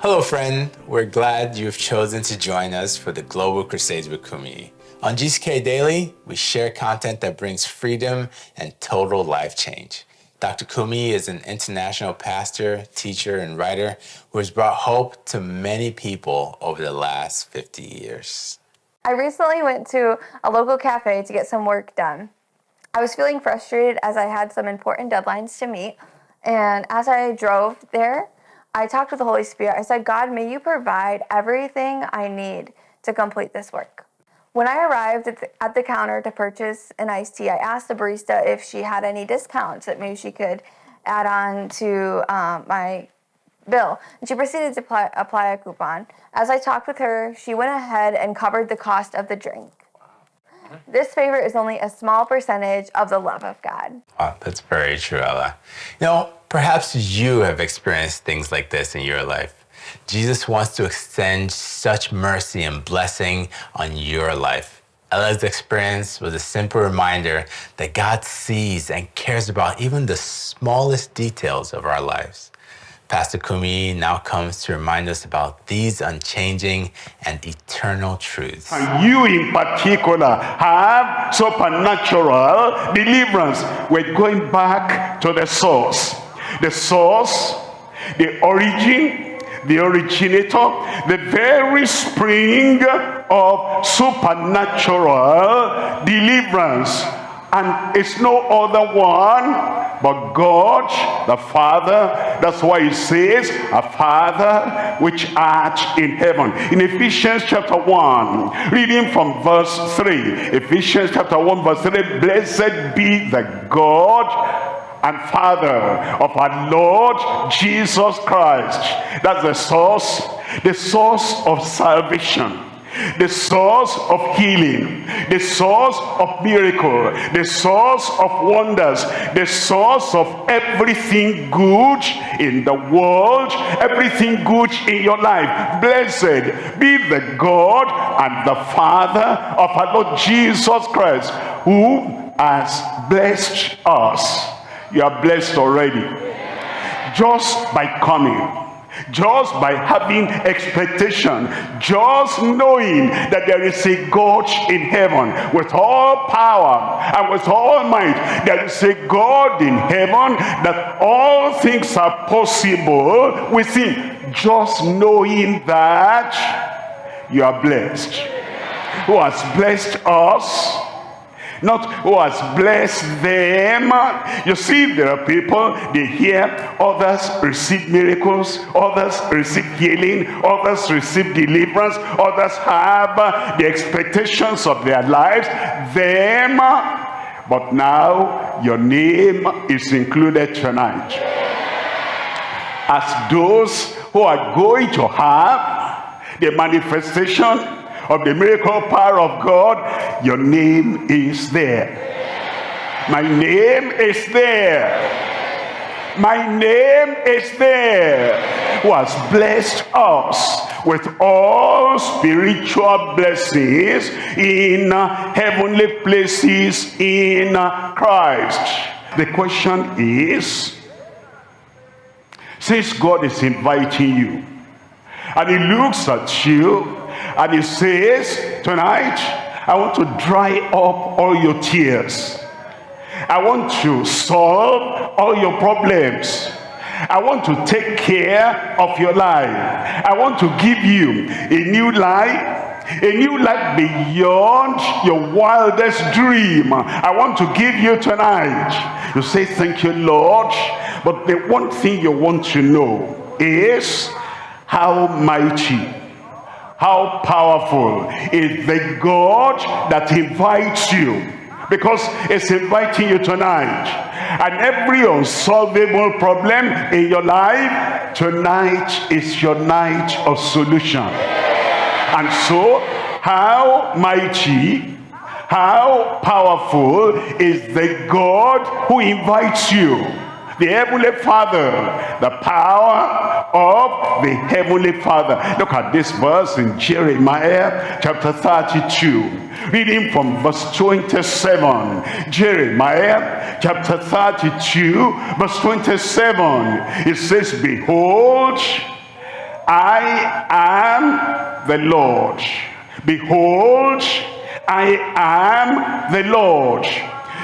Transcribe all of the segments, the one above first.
Hello friend, we're glad you've chosen to join us for the Global Crusades with Kumuyi. On GCK Daily, we share content that brings freedom and total life change. Dr. Kumuyi is an international pastor, teacher, and writer who has brought hope to many people over the last 50 years. I recently went to a local cafe to get some work done. I was feeling frustrated as I had some important deadlines to meet, and as I drove there, I talked with the Holy Spirit. I said, God, may you provide everything I need to complete this work. When I arrived at the counter to purchase an iced tea, I asked the barista if she had any discounts that maybe she could add on to my bill. And she proceeded to apply a coupon. As I talked with her, she went ahead and covered the cost of the drink. This favor is only a small percentage of the love of God. Oh, that's very true, Ella. Perhaps you have experienced things like this in your life. Jesus wants to extend such mercy and blessing on your life. Ella's experience was a simple reminder that God sees and cares about even the smallest details of our lives. Pastor Kumuyi now comes to remind us about these unchanging and eternal truths. And you in particular have supernatural deliverance. We're going back to the source, the origin, the originator, the very spring of supernatural deliverance. And it's no other one but God the Father. That's why he says, "Our Father which art in heaven." In Ephesians chapter 1, reading from verse 3. Ephesians chapter 1 verse 3. "Blessed be the God and Father of our Lord Jesus Christ." That's the source of salvation, the source of healing, the source of miracle, the source of wonders, the source of everything good in the world, everything good in your life. Blessed be the God and the Father of our Lord Jesus Christ, who has blessed us. You are blessed already. Just by coming, just by having expectation, just knowing that there is a God in heaven with all power and with all might. There is a God in heaven that all things are possible with him. Just knowing that you are blessed. Who has blessed us? Not who has blessed them. You see, there are people, they hear others receive miracles, others receive healing, others receive deliverance, others have the expectations of their lives, them. But now your name is included tonight as those who are going to have the manifestation of the miracle power of God. Your name is there. My name is there. My name is there. Who has blessed us with all spiritual blessings in heavenly places in Christ. The question is, since God is inviting you and he looks at you and he says, tonight, I want to dry up all your tears. I want to solve all your problems. I want to take care of your life. I want to give you a new life beyond your wildest dream. I want to give you tonight. You say, thank you, Lord. But the one thing you want to know is how mighty, how powerful is the God that invites you, because it's inviting you tonight. And every unsolvable problem in your life, tonight is your night of solution. And so, how mighty, how powerful is the God who invites you? The Heavenly Father, the power of the Heavenly Father. Look at this verse in Jeremiah chapter 32, reading from verse 27. Jeremiah chapter 32, verse 27. It says, "Behold, I am the Lord. Behold, I am the Lord.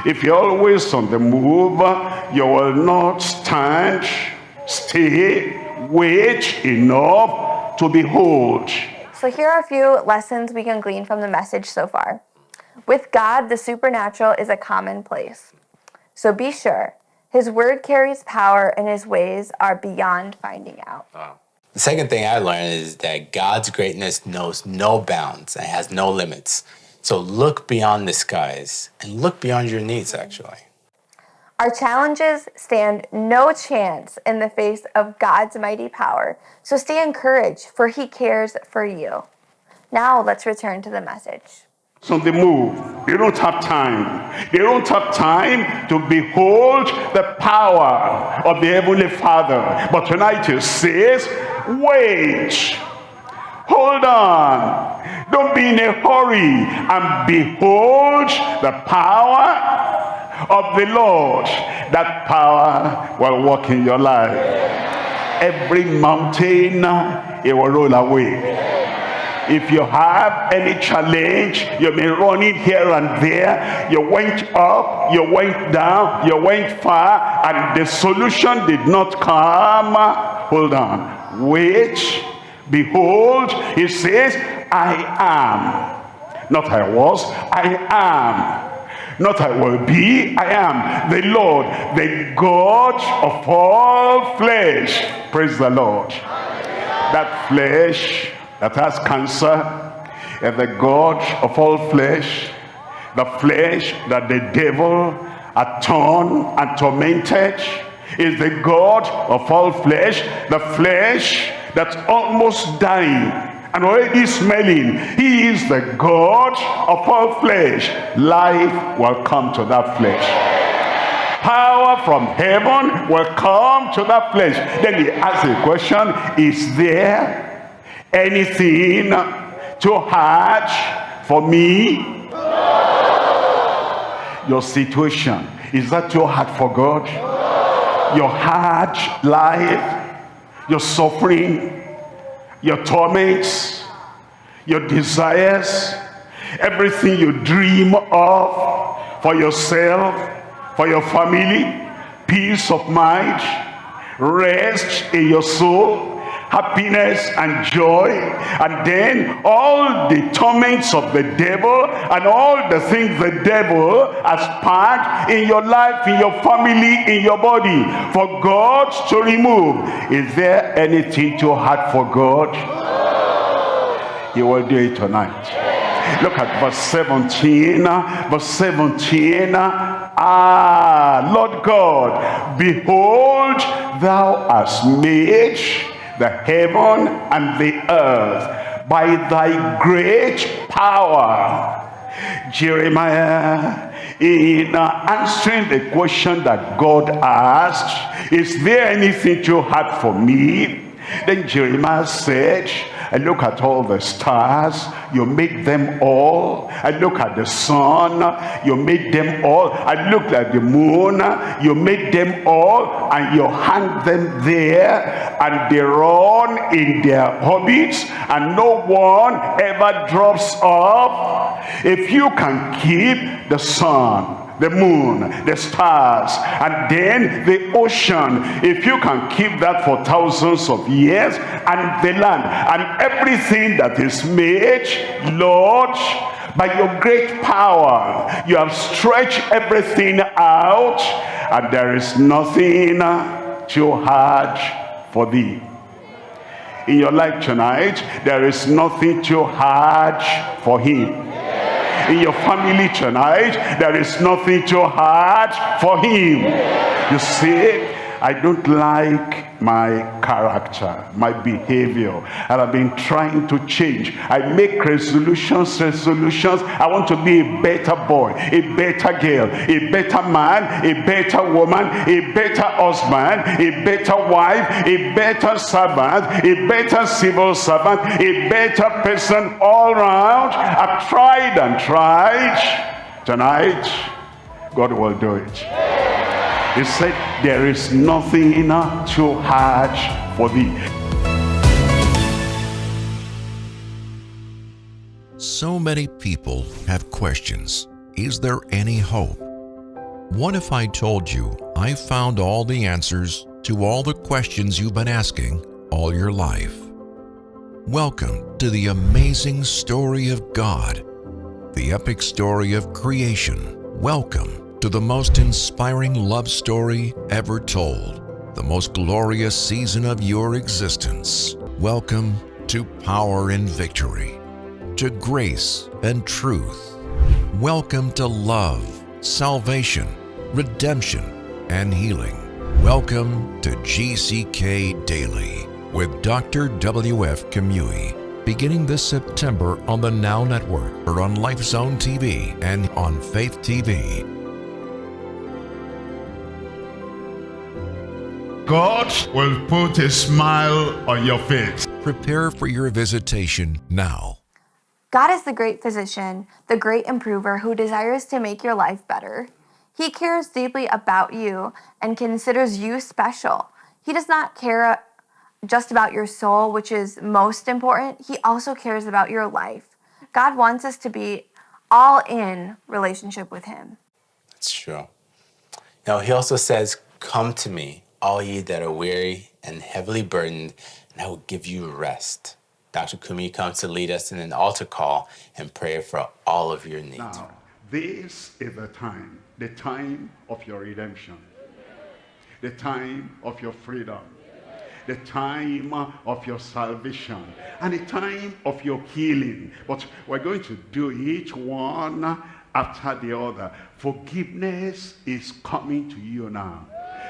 If you're always on the move, you will not stand, stay, wait enough to behold. So here are a few lessons we can glean from the message so far. With God, the supernatural is a commonplace. So be sure, his word carries power and his ways are beyond finding out. The second thing I learned is that God's greatness knows no bounds and has no limits. So look beyond the skies and look beyond your needs, actually. Our challenges stand no chance in the face of God's mighty power. So stay encouraged, for he cares for you. Now let's return to the message. So they move. They don't have time. They don't have time to behold the power of the Heavenly Father. But tonight it says, wait. Hold on. Don't be in a hurry and behold the power of the Lord. That power will work in your life. Every mountain, it will roll away. If you have any challenge, you've been running here and there, you went up, you went down, you went far, and the solution did not come, hold on, wait, behold, he says, I am. Not I was, I am. Not I will be, I am. The Lord, the God of all flesh. Praise the Lord. That flesh that has cancer, and the God of all flesh, the flesh that the devil had torn and tormented, is the God of all flesh, the flesh that's almost dying and already smelling. He is the God of all flesh. Life will come to that flesh. Power from heaven will come to that flesh. Then he asks the question, is there anything too hard for me? Your situation, is that too hard for God? Your hard life, your suffering, your torments, your desires, everything you dream of for yourself, for your family, peace of mind, rest in your soul, happiness and joy, and then all the torments of the devil and all the things the devil has packed in your life, in your family, in your body, for God to remove. Is there anything too hard for God? He will do it tonight. Look at verse 17. Verse 17. Lord God, behold, thou hast made the heaven and the earth by thy great power. Jeremiah, in answering the question that God asked, is there anything too hard for me? Then Jeremiah said, I look at all the stars, you made them all. I look at the sun, you made them all. I look at the moon, you made them all, and you hang them there, and they run in their orbits, and no one ever drops off. If you can keep the sun, the moon, the stars, and then the ocean, if you can keep that for thousands of years, and the land, and everything that is made, Lord, by your great power, you have stretched everything out, and there is nothing too hard for thee. In your life tonight, there is nothing too hard for him. In your family tonight, there is nothing too hard for him. You see, I don't like my character, my behavior, and I've been trying to change. I make resolutions. I want to be a better boy, a better girl, a better man, a better woman, a better husband, a better wife, a better servant, a better civil servant, a better person all around. I've tried and tried. Tonight, God will do it. He said, there is nothing too hard for thee. So many people have questions. Is there any hope? What if I told you I found all the answers to all the questions you've been asking all your life? Welcome to the amazing story of God, the epic story of creation. Welcome to the most inspiring love story ever told, the most glorious season of your existence. Welcome to power and victory, to grace and truth. Welcome to love, salvation, redemption, and healing. Welcome to GCK Daily with Dr. W.F. Kumuyi, beginning this September on the Now Network or on LifeZone TV and on Faith TV. God will put a smile on your face. Prepare for your visitation now. God is the great physician, the great improver who desires to make your life better. He cares deeply about you and considers you special. He does not care just about your soul, which is most important. He also cares about your life. God wants us to be all in relationship with him. That's true. Now, he also says, "Come to me, all ye that are weary and heavily burdened, and I will give you rest." Dr. Kumuyi comes to lead us in an altar call and prayer for all of your needs. Now, this is the time of your redemption, the time of your freedom, the time of your salvation, and the time of your healing. But we're going to do each one after the other. Forgiveness is coming to you now.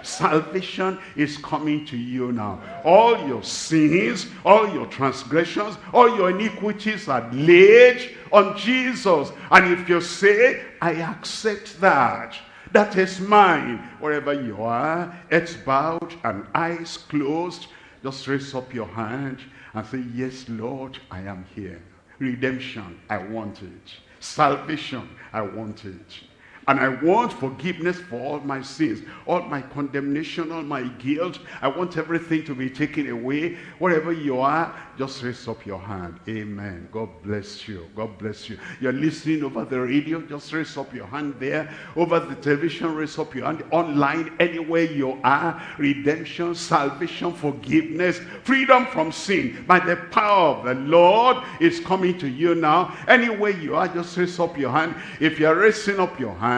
Salvation is coming to you now. All your sins, all your transgressions, all your iniquities are laid on Jesus. And if you say, "I accept that, that is mine," wherever you are, heads bowed and eyes closed, just raise up your hand and say, "Yes, Lord, I am here. Redemption, I want it. Salvation, I want it. And I want forgiveness for all my sins, all my condemnation, all my guilt. I want everything to be taken away." Wherever you are, just raise up your hand. Amen. God bless you. God bless you. You're listening over the radio, just raise up your hand there. Over the television, raise up your hand. Online, anywhere you are, redemption, salvation, forgiveness, freedom from sin by the power of the Lord is coming to you now. Anywhere you are, just raise up your hand. If you're raising up your hand,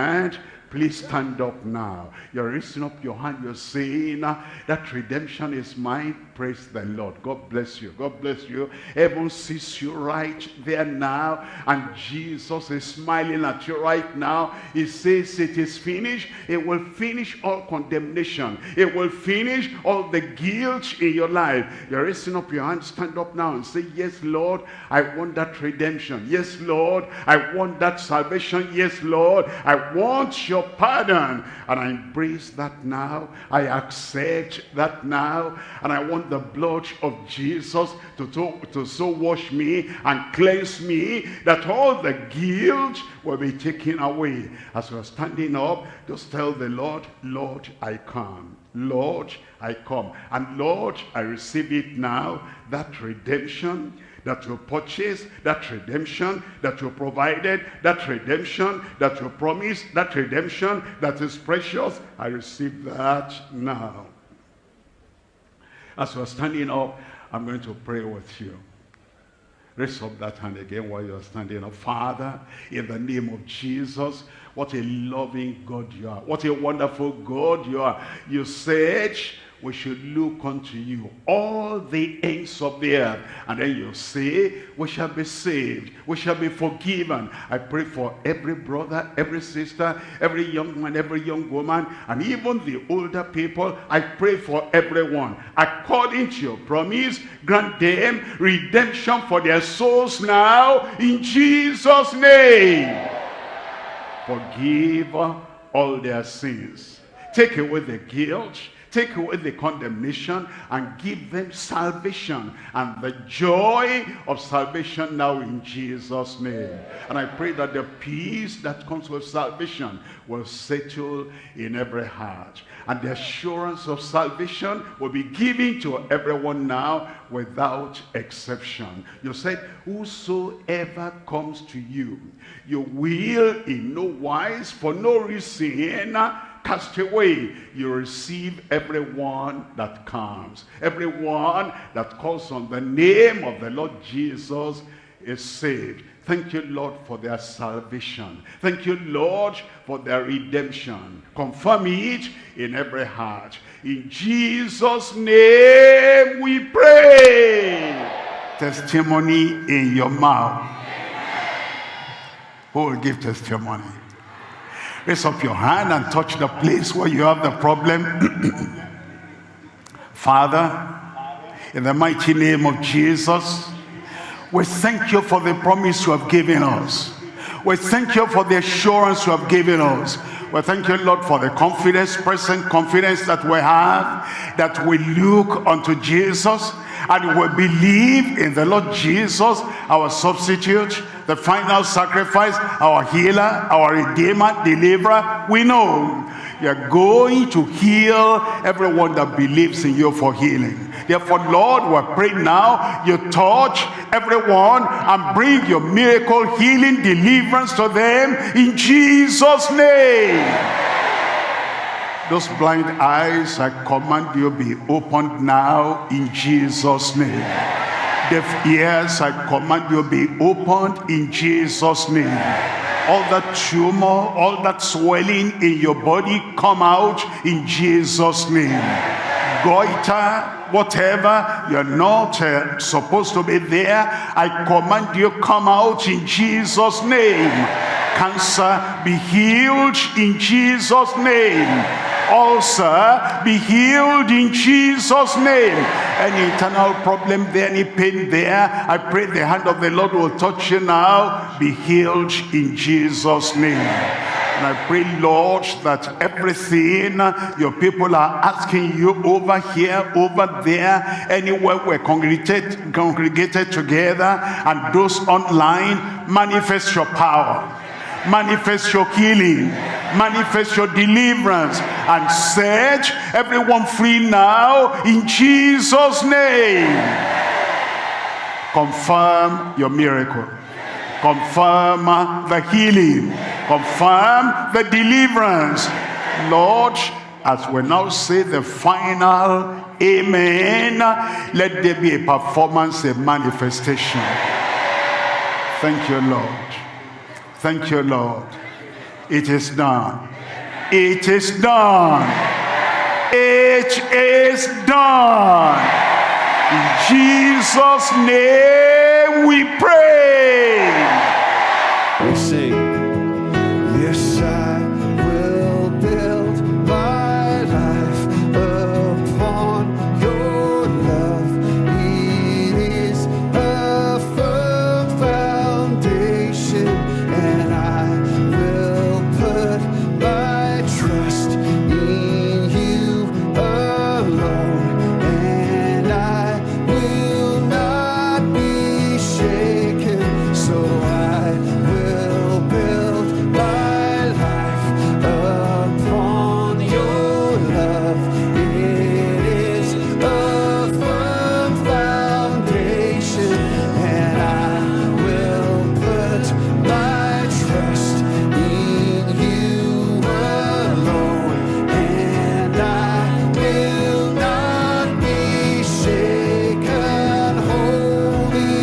please stand up now. You're raising up your hand. You're saying, "That redemption is mine." Praise the Lord. God bless you. God bless you. Heaven sees you right there now. And Jesus is smiling at you right now. He says it is finished. It will finish all condemnation. It will finish all the guilt in your life. You're raising up your hand. Stand up now and say, "Yes, Lord, I want that redemption. Yes, Lord, I want that salvation. Yes, Lord, I want your pardon." And I embrace that now. I accept that now. And I want the blood of Jesus to so wash me and cleanse me that all the guilt will be taken away. As we're standing up, just tell the Lord, "Lord, I come. Lord, I come. And Lord, I receive it now, that redemption that you purchased, that redemption that you provided, that redemption that you promised, that redemption that is precious. I receive that now." As we're standing up, I'm going to pray with you. Raise up that hand again while you're standing up. Father, in the name of Jesus, what a loving God you are. What a wonderful God you are. You said we should look unto you, all the ends of the earth. And then you say, we shall be saved. We shall be forgiven. I pray for every brother, every sister, every young man, every young woman, and even the older people. I pray for everyone. According to your promise, grant them redemption for their souls now, in Jesus' name. Forgive all their sins. Take away the guilt. take away the condemnation, and give them salvation and the joy of salvation now in Jesus' name. And I pray that the peace that comes with salvation will settle in every heart, and the assurance of salvation will be given to everyone now without exception. You said, whosoever comes to you, you will in no wise, for no reason, cast away. You receive everyone that comes. Everyone that calls on the name of the Lord Jesus is saved. Thank you, Lord, for their salvation. Thank you, Lord, for their redemption. Confirm it in every heart. In Jesus' name we pray. Testimony in your mouth. Who will give testimony? Raise up your hand and touch the place where you have the problem. Father, in the mighty name of Jesus, we thank you for the promise you have given us. We thank you for the assurance you have given us. We thank you, Lord, for the confidence, present confidence that we have, that we look unto Jesus and we believe in the Lord Jesus, our substitute, the final sacrifice, our healer, our redeemer, deliverer. We know you're going to heal everyone that believes in you for healing. Therefore, Lord, we pray now, you touch everyone and bring your miracle, healing, deliverance to them in Jesus' name. Those blind eyes, I command you be opened now in Jesus' name. Deaf ears, I command you be opened in Jesus' name. All that tumor, all that swelling in your body, come out in Jesus' name. Goiter, whatever, you're not supposed to be there, I command you come out in Jesus' name. Cancer, be healed in Jesus' name. Ulcer, be healed in Jesus' name. Any internal problem there, any pain there, I pray the hand of the Lord will touch you now. Be healed in Jesus' name. And I pray, Lord, that everything your people are asking you over here, over there, anywhere we're congregated together, and those online, manifest your power, manifest your healing, manifest your deliverance, and set everyone free now in Jesus' name. Confirm your miracle. Confirm the healing. Confirm the deliverance. Lord, as we now say the final amen, let there be a performance, a manifestation. Thank you, Lord. Thank you, Lord. It is done. It is done. It is done. In Jesus' name we pray. We sing, yes, I will build my life upon your love. It is a firm foundation, and I will put my trust in you alone, and I will not be shaken. So I will build my life upon your love. It is a firm foundation, and I will put my trust in you alone, and I will not be shaken. Holy,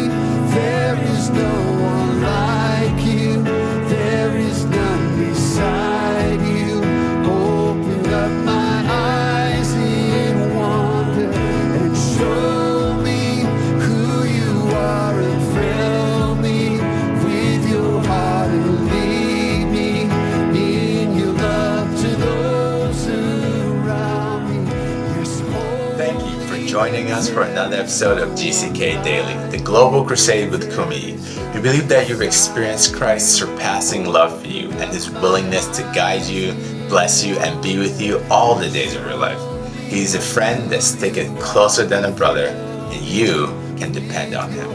there is no one like you. There is none beside you. Open up my eyes in wonder and show me who you are, and fill me with your heart, and lead me in your love to those around me. Yes, holy. Thank you for joining us for another episode of GCK Daily, the Global Crusade with Kumuyi. We believe that you've experienced Christ's surpassing love for you and his willingness to guide you, bless you, and be with you all the days of your life. He's a friend that's sticking closer than a brother, and you can depend on him.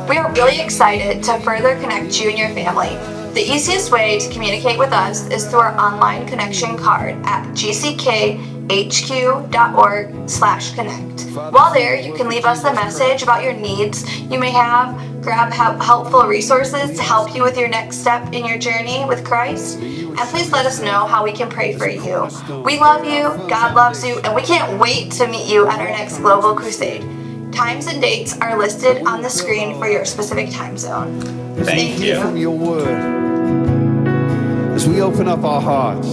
We are really excited to further connect you and your family. The easiest way to communicate with us is through our online connection card at gckhq.org/connect. While there, you can leave us a message about your needs you may have, grab helpful resources to help you with your next step in your journey with Christ, and please let us know how we can pray for you. We love you, God loves you, and we can't wait to meet you at our next Global Crusade. Times and dates are listed on the screen for your specific time zone. Thank you. From your word, as we open up our hearts,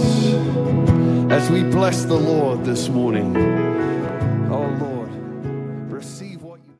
as we bless the Lord this morning,